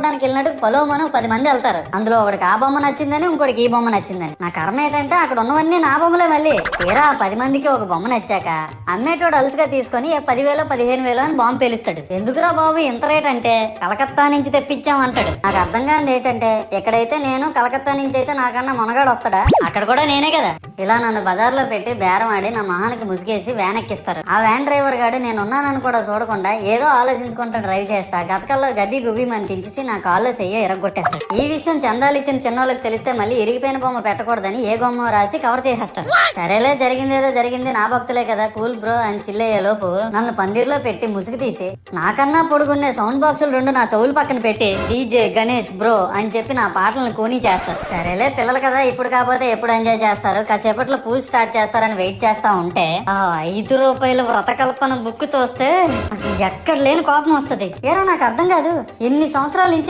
చూడడానికి వెళ్ళినట్టు పొలోమను 10 మంది వెళ్తారు. అందులో ఒకడికి ఆ బొమ్మ నచ్చిందని, ఇంకోటికి ఈ బొమ్మ నచ్చిందని. నా కర్మ ఏంటంటే అక్కడ ఉన్నవన్నీ నా బొమ్మలే. మళ్ళీ తీరా 10 మందికి ఒక బొమ్మ నచ్చాక అమ్మేటోడు అలుసుగా తీసుకొని 10,000 15,000 అని బాంబు పేలుస్తాడు. ఎందుకురా బాబు ఇంత రేట్ అంటే కలకత్తా నుంచి తెప్పించాం అంటాడు. నాకు అర్థం కానిది ఏంటంటే ఎక్కడైతే నేను కలకత్తా నుంచి అయితే నాకన్నా మొనగాడు వస్తాడా, అక్కడ కూడా నేనే కదా. ఇలా నన్ను బజార్లో పెట్టి బేరం ఆడి నా మొహానికి ముసుగేసి వ్యాన్ ఎక్కిస్తారు. ఆ వ్యాన్ డ్రైవర్ గాడు నేను ఉన్నానని కూడా చూడకుండా ఏదో ఆలోచించుకుంటా డ్రైవ్ చేస్తా గతకల్లో గబ్బి గుబ్బి అని తించేసి నా కాల్లో చెయ్యి ఇరగొట్టేస్తాడు. ఈ విషయం చందాలు ఇచ్చిన చిన్నోళ్ళకి తెలిస్తే మళ్ళీ ఇరిగిపోయిన బొమ్మ పెట్టకూడదని ఏ బొమ్మ రాసి కవర్ చేసేస్తాడు. సరేలే జరిగిందేదో జరిగింది, నా భక్తులే కదా కూల్ బ్రో అని చిల్లయ్యే లోపు నన్ను పందిర్లో పెట్టి ముసుగు తీసి నాకన్నా పొడుగుండే సౌండ్ బాక్సులు 2 నా చెవులు పక్కన పెట్టి డీజే గణేష్ బ్రో అని చెప్పి నా పాటలను కూని చేస్తారు. సరేలే పిల్లలు కదా ఇప్పుడు కాకపోతే ఎప్పుడు ఎంజాయ్ చేస్తారు, కాసేపట్లో పూజ స్టార్ట్ చేస్తారని వెయిట్ చేస్తా ఉంటే ఆ 5 రూపాయల వ్రతకల్పన బుక్ చూస్తే ఎక్కడ లేని కోపం వస్తుంది. ఏరా నాకు అర్థం కాదు, ఎన్ని సంవత్సరాల నుంచి